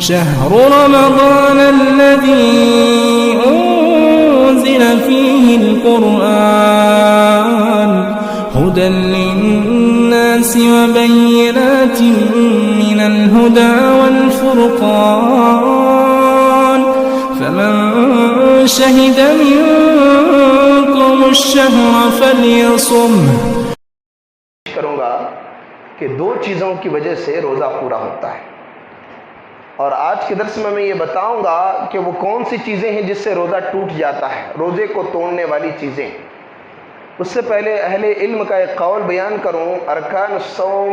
شهر رمضان الذي أنزل فيه القرآن هدى للناس وبينات من الهدى والفرقان فمن شهد منكم الشهر فليصمه. کروں گا کہ دو چیزوں کی وجہ سے روزہ پورا ہوتا ہے، اور آج کے درس میں یہ بتاؤں گا کہ وہ کون سی چیزیں ہیں جس سے روزہ ٹوٹ جاتا ہے، روزے کو توڑنے والی چیزیں. اس سے پہلے اہل علم کا ایک قول بیان کروں. ارکان الصوم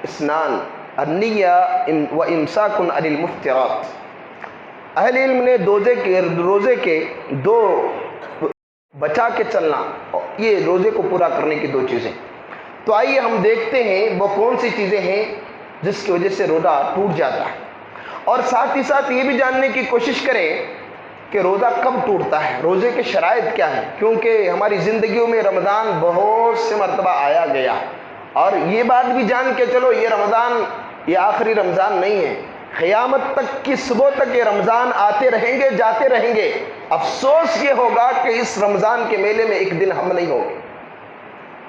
اسنان النیہ و امساک عن المفطرات. اہل علم نے روزے کے دو بچا کے چلنا، یہ روزے کو پورا کرنے کی دو چیزیں. تو آئیے ہم دیکھتے ہیں وہ کون سی چیزیں ہیں جس کی وجہ سے روزہ ٹوٹ جاتا ہے، اور ساتھ ہی ساتھ یہ بھی جاننے کی کوشش کریں کہ روزہ کب ٹوٹتا ہے، روزے کے شرائط کیا ہیں. کیونکہ ہماری زندگیوں میں رمضان بہت سے مرتبہ آیا گیا، اور یہ بات بھی جان کے چلو یہ رمضان یہ آخری رمضان نہیں ہے، قیامت تک کی صبح تک یہ رمضان آتے رہیں گے جاتے رہیں گے. افسوس یہ ہوگا کہ اس رمضان کے میلے میں ایک دن ہم نہیں ہوں گے،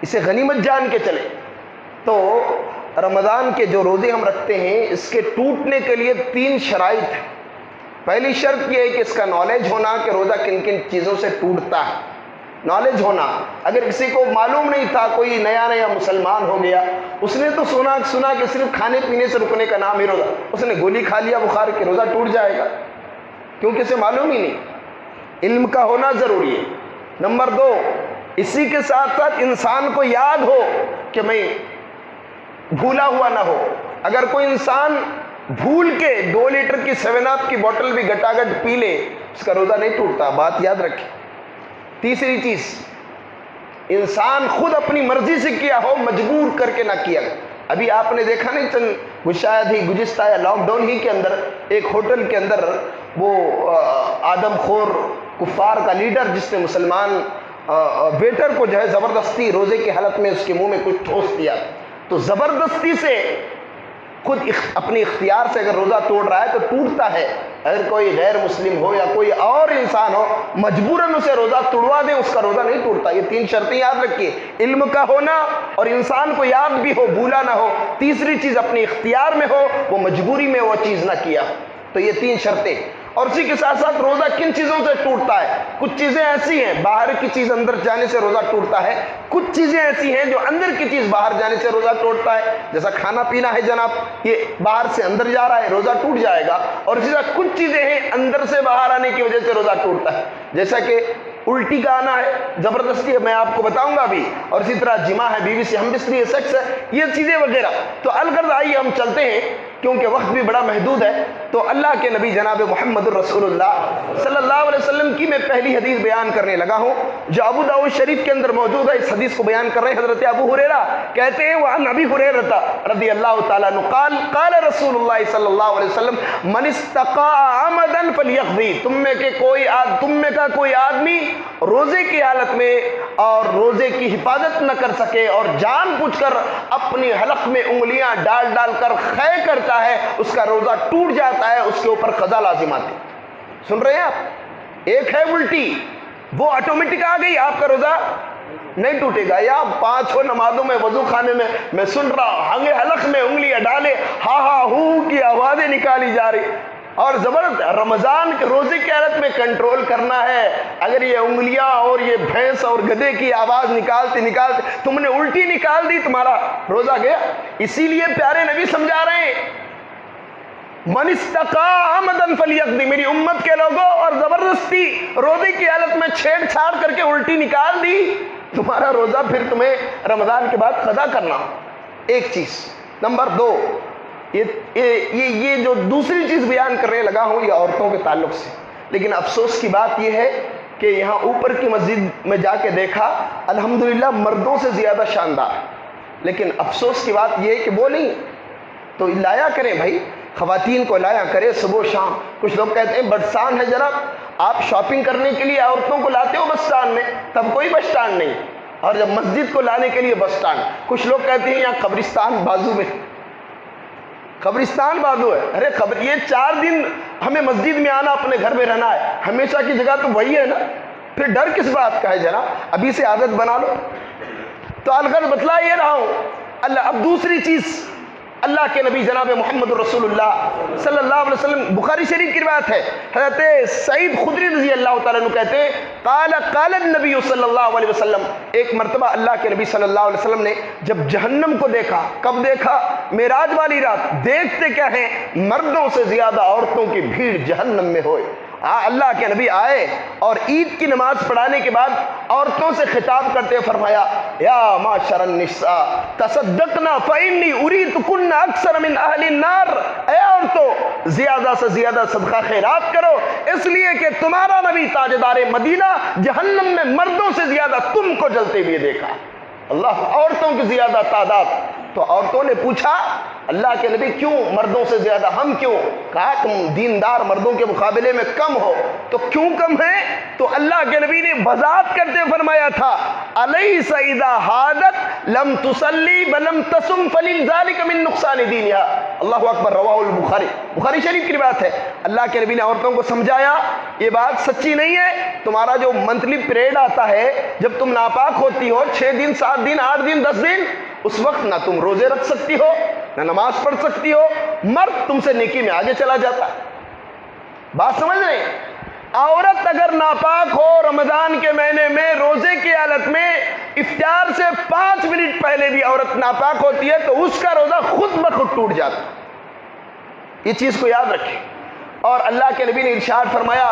اسے غنیمت جان کے چلے. تو رمضان کے جو روزے ہم رکھتے ہیں اس کے ٹوٹنے کے لیے 3 شرائط ہیں. پہلی شرط یہ ہے کہ اس کا نالج ہونا کہ روزہ کن کن چیزوں سے ٹوٹتا ہے. نالج ہونا، اگر کسی کو معلوم نہیں تھا، کوئی نیا مسلمان ہو گیا، اس نے تو سنا کہ صرف کھانے پینے سے رکنے کا نام ہی روزہ، اس نے گولی کھا لیا بخار کے، روزہ ٹوٹ جائے گا کیونکہ اسے معلوم ہی نہیں. علم کا ہونا ضروری ہے. نمبر 2، اسی کے ساتھ ساتھ انسان کو یاد ہو کہ میں بھولا ہوا نہ ہو. اگر کوئی انسان بھول کے 2 لیٹر کی 7 اپ کی بوٹل بھی گٹاگٹ پی لے، اس کا روزہ نہیں ٹوٹتا، بات یاد رکھیں. تیسری چیز، انسان خود اپنی مرضی سے کیا ہو، مجبور کر کے نہ کیا. ابھی آپ نے دیکھا نہیں شاید ہی گزشتہ یا لاک ڈاؤن ہی کے اندر ایک ہوٹل کے اندر وہ آدم خور کفار کا لیڈر جس نے مسلمان ویٹر کو جو ہے زبردستی روزے کی حالت میں اس کے منہ میں کچھ ٹھوس دیا. تو زبردستی سے خود اپنی اختیار سے اگر روزہ توڑ رہا ہے تو ٹوٹتا ہے. اگر کوئی غیر مسلم ہو یا کوئی اور انسان ہو مجبوراً اسے روزہ توڑوا دے، اس کا روزہ نہیں ٹوٹتا. یہ 3 شرطیں یاد رکھیے، علم کا ہونا اور انسان کو یاد بھی ہو، بھولا نہ ہو. تیسری چیز اپنی اختیار میں ہو، وہ مجبوری میں وہ چیز نہ کیا. تو یہ 3 شرطیں. اور اسی کے ساتھ ساتھ روزہ کن چیزوں سے ٹوٹتا ہے؟ کچھ چیزیں ایسی ہیں باہر کی چیز اندر جانے سے روزہ ٹوٹتا ہے، کچھ چیزیں ایسی ہیں جو اندر کی چیز باہر جانے سے روزہ ٹوٹتا ہے. جیسا کھانا پینا ہے جناب، یہ باہر سے اندر جا رہا ہے، روزہ ٹوٹ جائے گا. اور اسی طرح کچھ چیزیں ہیں اندر سے باہر آنے کی وجہ سے روزہ ٹوٹتا ہے، جیسا کہ الٹی کا آنا ہے زبردستی ہے، میں آپ کو بتاؤں گا ابھی. اور اسی طرح جماع ہے، بیوی سے ہم بستری ہے، سیکس ہے، یہ چیزیں وغیرہ. تو الغرض آئیے ہم چلتے ہیں کیونکہ وقت بھی بڑا محدود ہے. تو اللہ کے نبی جناب محمد الرسول اللہ صلی اللہ علیہ وسلم کی میں پہلی حدیث بیان کرنے لگا ہوں جو ابو داؤد شریف کے اندر موجود ہے. اس حدیث کو بیان کر رہے ہیں حضرت ابو ہریرہ، کہتے ہیں وعن ابی ہریرہ رضی اللہ تعالیٰ عنہ قال قال رسول اللہ صلی اللہ علیہ وسلم من استقاء عمدا فلیقضی. تم میں کا کوئی آدمی روزے کی حالت میں اور روزے کی حفاظت نہ کر سکے اور جان بوجھ کر اپنی حلق میں انگلیاں ڈال کر خے کرتا ہے، اس کا روزہ ٹوٹ جاتا ہے، اس کے اوپر قضا لازم آتی. سن رہے ہیں آپ؟ ایک ہے الٹی، وہ آٹومیٹک آ گئی، آپ کا روزہ نہیں ٹوٹے گا. یا 5 نمازوں میں وضو خانے میں سن رہا ہنگے حلق میں انگلیاں ڈالے، ہا ہا ہو کی آوازیں نکالی جا رہی. اور زبردست رمضان کے روزے کی حالت میں کنٹرول کرنا ہے. اگر یہ انگلیاں اور یہ بھینس اور گدھے کی آواز نکالتے تم نے الٹی نکال دی، تمہارا روزہ گیا. اسی لیے پیارے نبی سمجھا رہے ہیں من استقاء عمدا فلیقضی، میری امت کے لوگوں، اور زبردستی روزے کی حالت میں چھیڑ چھاڑ کر کے الٹی نکال دی، تمہارا روزہ پھر تمہیں رمضان کے بعد قضا کرنا. ایک چیز. نمبر 2، یہ جو دوسری چیز بیان کرنے لگا ہوں یہ عورتوں کے تعلق سے. لیکن افسوس کی بات یہ ہے کہ یہاں اوپر کی مسجد میں جا کے دیکھا الحمدللہ مردوں سے زیادہ شاندار، لیکن افسوس کی بات یہ ہے کہ وہ نہیں. تو لایا کریں بھائی، خواتین کو لایا کرے صبح و شام. کچھ لوگ کہتے ہیں بس اسٹانڈ ہے جناب، آپ شاپنگ کرنے کے لیے عورتوں کو لاتے ہو بس اسٹانڈ میں، تب کوئی بس اسٹانڈ نہیں. اور جب مسجد کو لانے کے لیے بس اسٹانڈ. کچھ لوگ کہتے ہیں یہاں قبرستان بازو میں. قبرستان بازو ہے. ارے یہ 4 دن ہمیں مسجد میں آنا، اپنے گھر میں رہنا ہے، ہمیشہ کی جگہ تو وہی ہے نا، پھر ڈر کس بات کا ہے جناب؟ ابھی سے عادت بنا لو. تو الغرض بتلا یہ رہا ہوں اللہ. اب دوسری چیز، اللہ کے نبی جناب محمد رسول اللہ صلی اللہ علیہ وسلم، بخاری شریف کی روایت ہے، حضرت سعید خدری رضی اللہ تعالیٰ عنہ کہتے ہیں قال النبی صلی اللہ علیہ وسلم، ایک مرتبہ اللہ کے نبی صلی اللہ علیہ وسلم نے جب جہنم کو دیکھا، کب دیکھا؟ معراج والی رات. دیکھتے کیا ہیں؟ مردوں سے زیادہ عورتوں کی بھیڑ جہنم میں ہوئے. اللہ کے نبی آئے اور عید کی نماز پڑھانے کے بعد عورتوں سے خطاب کرتے فرمایا یا معاشر النساء تصدقنا فإنی اریدکن اکثر من اہل النار. اے عورتوں زیادہ سے زیادہ صدقہ خیرات کرو، اس لیے کہ تمہارا نبی تاجدار مدینہ جہنم میں مردوں سے زیادہ تم کو جلتے ہوئے دیکھا. اللہ، عورتوں کی زیادہ تعداد. تو عورتوں نے پوچھا اللہ کے نبی کیوں مردوں سے زیادہ؟ ہم کیوں؟ کہا تم دیندار مردوں کے مقابلے میں کم ہو. تو کیوں کم ہے؟ تو اللہ کے نبی نے وضاحت کرتے فرمایا تھا الیس اذا حادت لم تصلی ولم تصم فلذلک من نقصان دینہا. اللہ اکبر. رواہ البخاری، بخاری شریف کی روایت ہے. اللہ کے نبی نے عورتوں کو سمجھایا یہ بات سچی نہیں ہے. تمہارا جو منتھلی پیریڈ آتا ہے، جب تم ناپاک ہوتی ہو 6 دن 7 دن 8 دن 10 دن، اس وقت نہ تم روزے رکھ سکتی ہو، نہ نماز پڑھ سکتی ہو. مرد تم سے نیکی میں آگے چلا جاتا ہے. بات سمجھ رہے ہیں؟ عورت اگر ناپاک ہو رمضان کے مہینے میں روزے کی حالت میں افطار سے 5 منٹ پہلے بھی عورت ناپاک ہوتی ہے تو اس کا روزہ خود بخود ٹوٹ جاتا. یہ چیز کو یاد رکھیں. اور اللہ کے نبی نے ارشاد فرمایا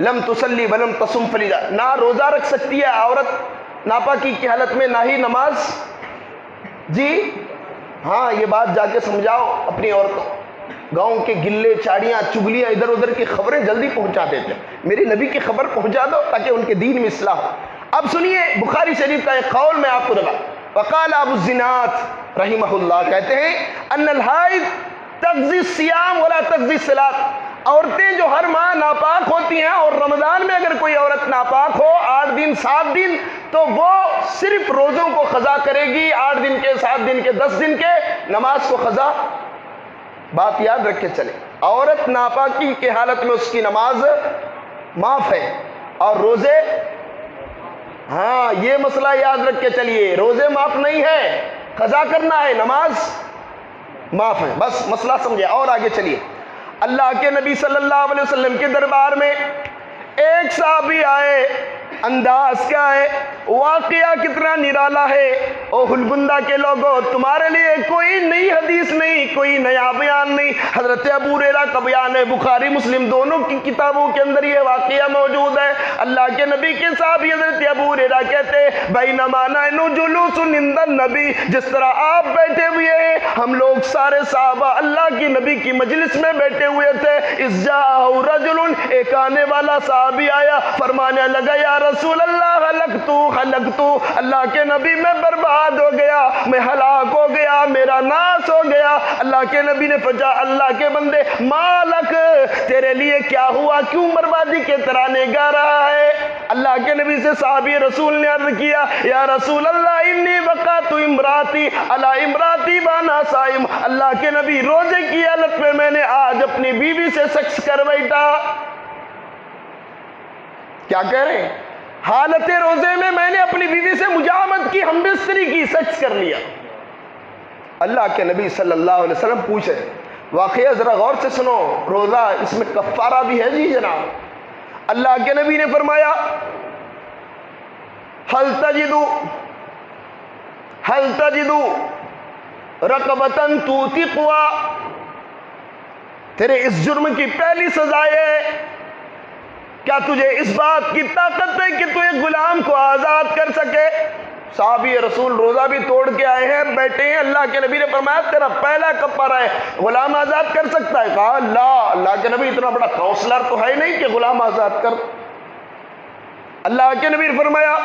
لم تصلی ولم تصم فلذلک، نہ روزہ رکھ سکتی ہے عورت ناپاکی کی حالت میں، نہ ہی نماز. جی ہاں، یہ بات جا کے سمجھاؤ اپنی عورتوں. گاؤں کے گلے چاڑیاں چگلیاں ادھر ادھر کی خبریں جلدی پہنچا دیتے ہیں. میری نبی کی خبر پہنچا دو تاکہ ان کے دین میں اصلاح ہو. اب سنیے بخاری شریف کا ایک قول میں آپ کو لگا. وقال ابو الزناد رحمہ اللہ کہتے ہیں ان الحائض تقضی الصیام ولا تقضی الصلاۃ. عورتیں جو ہر ماہ ناپاک ہوتی ہیں اور رمضان میں اگر کوئی عورت ناپاک ہو 8 دن 7 دن تو وہ صرف روزوں کو قضا کرے گی، 8 دن کے 7 دن کے 10 دن کے، نماز کو قضا. بات یاد رکھ کے چلے، عورت ناپاکی کی حالت میں اس کی نماز معاف ہے اور روزے، ہاں یہ مسئلہ یاد رکھ کے چلیے، روزے معاف نہیں ہے، قضا کرنا ہے، نماز معاف ہے. بس مسئلہ سمجھے. اور آگے چلیے. اللہ کے نبی صلی اللہ علیہ وسلم کے دربار میں ایک صحابی آئے. انداز کیا ہے، واقعہ کتنا نرالا ہے. او ہلگندہ کے لوگوں، تمہارے لیے کوئی نئی حدیث نہیں، کوئی نیا بیان نہیں. حضرت ابو ہریرہ کا بیان ہے، بخاری مسلم دونوں کی کتابوں کے اندر یہ واقعہ موجود ہے. اللہ کے نبی کے صحابی حضرت ابو ہریرہ کہتے ہیں بینما نحن جلوس عند النبی، جس طرح آپ بیٹھے ہوئے ہیں ہم لوگ سارے صحابہ اللہ کی نبی کی مجلس میں بیٹھے ہوئے تھے. اذ جاء رجل، ایک آنے والا صحابی آیا، فرمانے لگا یا رسول اللہ ہلکتو، اللہ کے نبی میں برباد ہو گیا، میں ہلاک ہو گیا، میرا ناس ہو گیا. اللہ کے نبی نے پوچھا اللہ کے بندے مالک، تیرے لیے کیا ہوا، کیوں بربادی کے ترانے گا رہا ہے؟ اللہ کے نبی سے صحابی رسول نے عرض کیا یا رسول اللہ انی وقعت امراتی علی امراتی وانا صائم. اللہ کے نبی روزے کی حالت میں نے آج اپنی بیوی سے سیکس کر بیٹھا. کیا کہہ رہے ہیں؟ حالت روزے میں نے اپنی بیوی سے مجامت کی، ہم بستری کی، سیکس کر لیا. اللہ کے نبی صلی اللہ علیہ وسلم پوچھے واقعہ ذرا غور سے سنو، روزہ اس میں کفارہ بھی ہے؟ جی جناب. اللہ کے نبی نے فرمایا حل تجدو رقبتن توتقوا، تیرے اس جرم کی پہلی سزا ہے، کیا تجھے اس بات کی طاقت ہے کہ تو ایک غلام کو آزاد کر سکے؟ صحابی رسول روزہ بھی توڑ کے آئے ہیں، بیٹھے ہیں. اللہ کے نبی نے فرمایا تیرا پہلا کفارہ ہے، غلام آزاد کر سکتا ہے؟ کہا اللہ کے نبی اتنا بڑا کاؤنسلر تو ہے نہیں کہ غلام آزاد کر. اللہ کے نبی نے فرمایا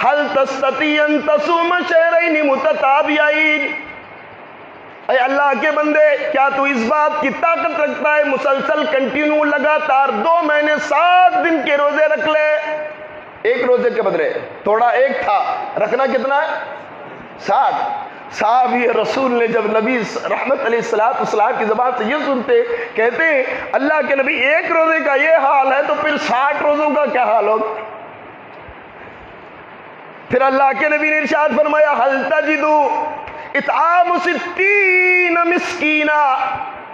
حل تستطیع ان تصوم شہرین متتابعین، اے اللہ کے بندے کیا تو اس بات کی طاقت رکھتا ہے مسلسل کنٹینیو لگاتار 2 مہینے 7 دن کے روزے رکھ لے؟ ایک روزے کے بدلے تھوڑا ایک تھا، رکھنا کتنا ہے؟ 7. صحابی رسول نے جب نبی رحمت علیہ السلام کی زبان سے یہ سنتے، کہتے ہیں اللہ کے نبی ایک روزے کا یہ حال ہے تو پھر 60 روزوں کا کیا حال ہوگا؟ پھر اللہ کے نبی نے ارشاد فرمایا حل تجدو اطعام 60 مسکینہ،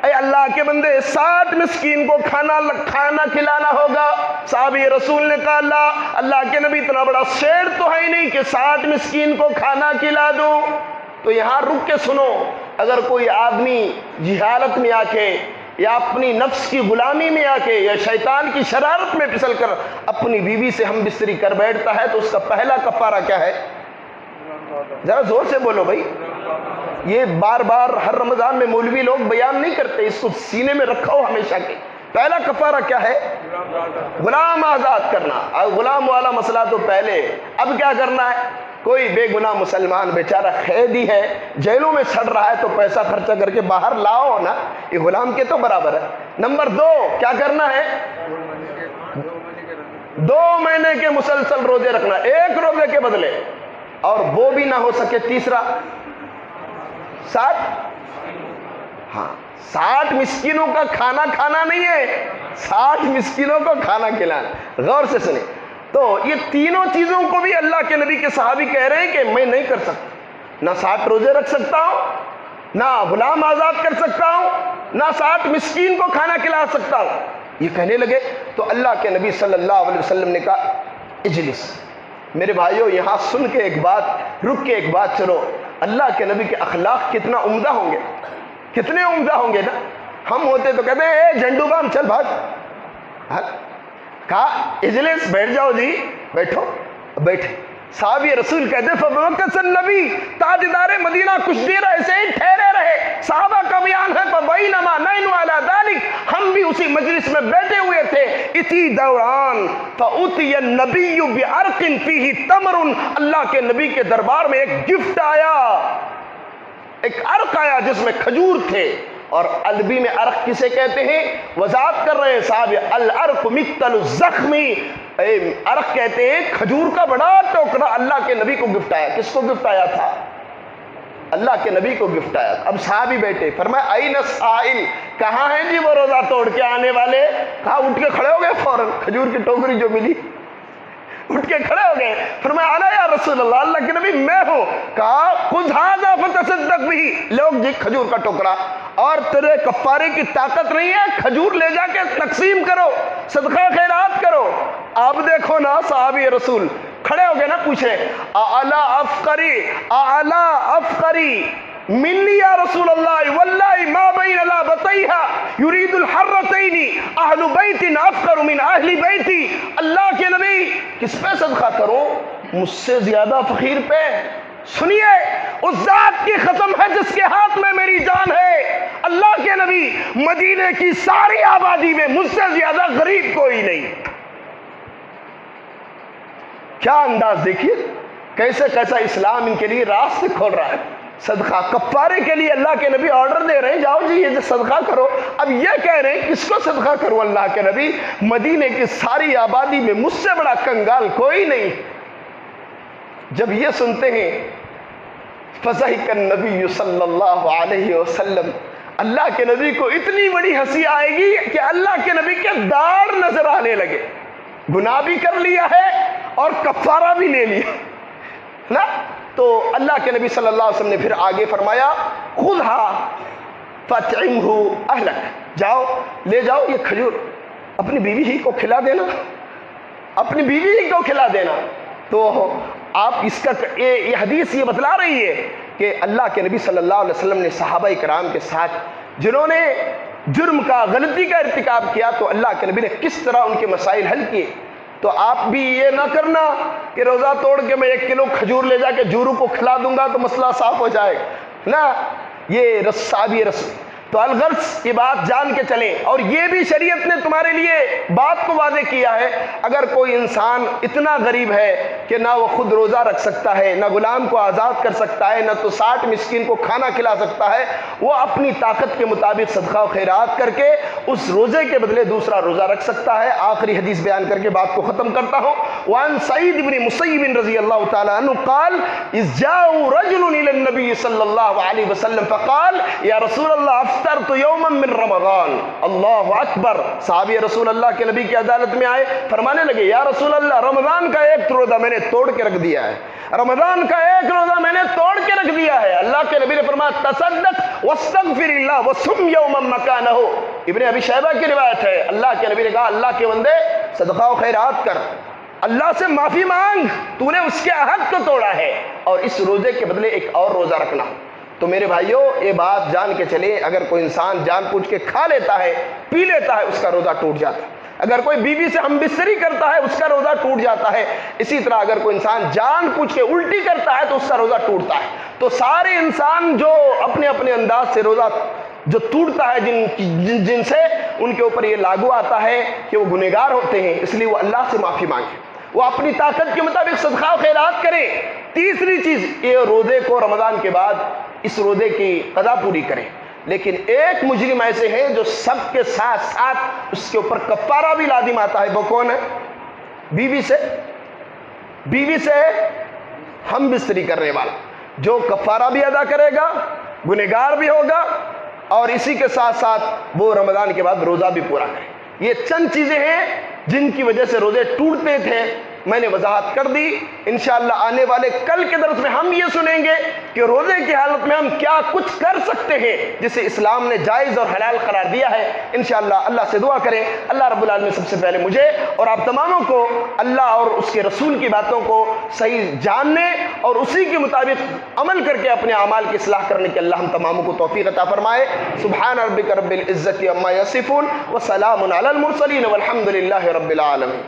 اے اللہ کے بندے 60 مسکین کو کھانا کھلانا ہوگا۔ صحابی رسول نے کہا اللہ کے نبی اتنا بڑا شیر تو ہے نہیں کہ 60 مسکین کو کھانا کھلا دوں۔ تو یہاں رک کے سنو، اگر کوئی آدمی جہالت میں آ کے یا اپنی نفس کی غلامی میں آ کے یا شیطان کی شرارت میں پھسل کر اپنی بیوی سے ہم بستری کر بیٹھتا ہے تو اس کا پہلا کفارہ کیا ہے؟ ذرا زور سے بولو بھائی، یہ بار بار ہر رمضان میں مولوی لوگ بیان نہیں کرتے، اس کو سینے میں رکھو ہمیشہ کے۔ پہلا کفارہ کیا ہے؟ غلام آزاد کرنا۔ غلام والا مسئلہ تو پہلے، اب کیا کرنا ہے؟ کوئی بے گناہ مسلمان بیچارہ قیدی ہے، جیلوں میں سڑ رہا ہے تو پیسہ خرچہ کر کے باہر لاؤ نا، یہ غلام کے تو برابر ہے۔ نمبر 2 کیا کرنا ہے؟ 2 مہینے کے مسلسل روزے رکھنا، 1 روزے کے بدلے، اور وہ بھی نہ ہو سکے تیسرا 60 ہاں 60 مسکینوں کا کھانا کھانا نہیں ہے، 60 مسکینوں کو کھانا کھلانا۔ غور سے سنیں، تو یہ تینوں چیزوں کو بھی اللہ کے نبی کے صحابی کہہ رہے ہیں کہ میں نہیں کر سکتا، نہ 60 روزے رکھ سکتا ہوں، نہ غلام آزاد کر سکتا ہوں، نہ 60 مسکین کو کھانا کھلا سکتا ہوں۔ یہ کہنے لگے تو اللہ کے نبی صلی اللہ علیہ وسلم نے کہا اجلس۔ میرے بھائیوں یہاں سن کے ایک بات، رک کے ایک بات چلو، اللہ کے نبی کے اخلاق کتنا عمدہ ہوں گے، کتنے عمدہ ہوں گے نا۔ ہم ہوتے تو کہتے ہیں اے جھنڈو بام چل بھاگ، کہا اجلس، بیٹھ جاؤ جی، بیٹھو، بیٹھے۔ صحابی رسول کہتے ہیں فبوقت النبی، تاجدار مدینہ کچھ دیر ایسے ہی ٹھہرے رہے۔ صحابہ کا بیان ہے فبینما نحن علی ذلک، ہم بھی اسی مجلس میں بیٹھے ہوئے تھے، اسی دوران فاتی النبی بعرق فیہ تمر، اللہ کے نبی کے دربار میں ایک گفٹ آیا، ایک عرق آیا جس میں کھجور تھے۔ اور عربی میں عرق کسے کہتے ہیں؟ وضاحت کر رہے ہیں صاحب، العرق مثل الزخم، عرق کہتے ہیں کھجور کا بڑا ٹوکرا اللہ کے نبی کو گفٹ آیا۔ کس کو گفٹ آیا تھا؟ اللہ کے نبی کو گفٹ آیا۔ اب صحابی بیٹھے، فرمایا این السائل، کہاں ہیں جی وہ روزہ توڑ کے آنے والے؟ کہا اٹھ کے کھڑے ہو گئے فوراً، کھجور کی ٹوکری جو ملی اٹھ کے کھڑے ہو گئے۔ فرمایا انا یا رسول اللہ، اللہ کے نبی میں ہوں۔ کہا خذ ھذا فتصدق بہ، لوگ جی کھجور کا ٹکڑا، اور تیرے کفارے کی طاقت نہیں ہے، کھجور لے جا کے تقسیم کرو، صدقہ خیرات کرو۔ آپ دیکھو نا صحابی رسول کھڑے ہو گئے نا، پوچھے اعلی افقری منی یا رسول اللہ واللہ ما بین لابتیہا یرید الحرتین اہل بیت افقر من اہل بیتی، اللہ کے نبی کس پہ صدقہ کروں؟ مجھ سے زیادہ فقیر پہ؟ سنیے، اس ذات کی قسم ہے جس کے ہاتھ میں میری جان ہے، اللہ کے نبی مدینے کی ساری آبادی میں مجھ سے زیادہ غریب کوئی نہیں۔ کیا انداز دیکھیے، کیسے کیسا اسلام ان کے لیے راستے کھول رہا ہے۔ صدقہ کفارے کے لیے اللہ کے نبی آرڈر دے رہے ہیں، جاؤ جی یہ صدقہ کرو۔ اب یہ کہہ رہے ہیں کس کو صدقہ کرو؟ اللہ کے نبی مدینے کی ساری آبادی میں مجھ سے بڑا کنگال کوئی نہیں۔ جب یہ سنتے ہیں فضحک النبی صلی اللہ علیہ وسلم، اللہ کے نبی کو اتنی بڑی ہنسی آئے گی کہ اللہ کے نبی کے داڑھ نظر آنے لگے۔ گناہ بھی کر لیا ہے اور کفارہ بھی لے لیا نا۔ تو اللہ کے نبی صلی اللہ علیہ وسلم نے پھر آگے فرمایا خذھا فاطعمہ اہلک، جاؤ لے جاؤ یہ کھجور اپنی بیوی ہی کو کھلا دینا، اپنی بیوی ہی کو کھلا دینا۔ تو آپ اس کا یہ حدیث یہ بتلا رہی ہے کہ اللہ کے نبی صلی اللہ علیہ وسلم نے صحابہ کرام کے ساتھ جنہوں نے جرم کا، غلطی کا ارتکاب کیا، تو اللہ کے نبی نے کس طرح ان کے مسائل حل کیے۔ تو آپ بھی یہ نہ کرنا کہ روزہ توڑ کے میں 1 کلو کھجور لے جا کے جورو کو کھلا دوں گا تو مسئلہ صاف ہو جائے نا۔ یہ صحابی تو الغرض یہ بات جان کے چلیں، اور یہ بھی شریعت نے تمہارے لیے بات کو واضح کیا ہے، اگر کوئی انسان اتنا غریب ہے کہ نہ وہ خود روزہ رکھ سکتا ہے، نہ غلام کو آزاد کر سکتا ہے، نہ تو 60 مسکین کو کھانا کھلا سکتا ہے، وہ اپنی طاقت کے مطابق صدقہ و خیرات کر کے اس روزے کے بدلے دوسرا روزہ رکھ سکتا ہے۔ آخری حدیث بیان کر کے بات کو ختم کرتا ہوں۔ وعن سعید بن مسیب رضی اللہ تعالیٰ عنہ قال اذ جاءوا رجل الى النبي صلی اللہ علیہ وسلم فقال یا رسول اللہ افطرت یوما من رمضان۔ اللہ اکبر، صحابی رسول اللہ کے نبی کی عدالت میں آئے، فرمانے لگے یا رسول اللہ رمضان کا ایک روزہ میں نے توڑ کے رکھ دیا ہے، رمضان کا ایک روزہ میں نے توڑ کے رکھ دیا ہے۔ اللہ کے نبی نے فرمایا تصدق واستغفر اللہ وصم یوما مکانہ۔ ابن ابی شیبہ کی روایت ہے، اللہ کے نبی نے کہا اللہ کے بندے صدقہ و خیرات کر، اللہ سے معافی مانگ، تو نے اس کے عہد کو توڑا ہے، اور اس روزے کے بدلے ایک اور روزہ رکھنا۔ تو میرے بھائیوں یہ بات جان کے چلیں، اگر کوئی انسان جان پوچھ کے کھا لیتا ہے، پی لیتا ہے، اس کا روزہ ٹوٹ جاتا ہے۔ اگر کوئی بیوی سے ہم بستری کرتا ہے اس کا روزہ ٹوٹ جاتا ہے۔ اسی طرح اگر کوئی انسان جان پوچھ کے الٹی کرتا ہے تو اس کا روزہ ٹوٹتا ہے۔ تو سارے انسان جو اپنے اپنے انداز سے روزہ جو ٹوٹتا ہے جن سے ان کے اوپر یہ لاگو آتا ہے کہ وہ گنہگار ہوتے ہیں، اس لیے وہ اللہ سے معافی مانگیں، وہ اپنی طاقت کے مطابق صدقہ و خیرات کریں۔ تیسری چیز، یہ روزے کو رمضان کے بعد اس روزے کی قضا پوری کریں۔ لیکن ایک مجرم ایسے ہیں جو سب کے ساتھ ساتھ اس کے اوپر کفارہ بھی لازم آتا ہے، وہ کون ہے؟ بیوی سے ہم بستری کرنے والا، جو کفارہ بھی ادا کرے گا، گنہگار بھی ہوگا، اور اسی کے ساتھ ساتھ وہ رمضان کے بعد روزہ بھی پورا کرے۔ یہ چند چیزیں ہیں جن کی وجہ سے روزے ٹوٹتے تھے، میں نے وضاحت کر دی۔ انشاءاللہ آنے والے کل کے درس میں ہم یہ سنیں گے کہ روزے کی حالت میں ہم کیا کچھ کر سکتے ہیں جسے اسلام نے جائز اور حلال قرار دیا ہے۔ انشاءاللہ اللہ سے دعا کریں، اللہ رب العالمین سب سے پہلے مجھے اور آپ تماموں کو اللہ اور اس کے رسول کی باتوں کو صحیح جاننے اور اسی کے مطابق عمل کر کے اپنے اعمال کی اصلاح کرنے کے اللہ ہم تماموں کو توفیق عطا فرمائے۔ سبحان ربک رب العزت عما یصفون وسلام علی المرسلین والحمد للہ رب العالمین۔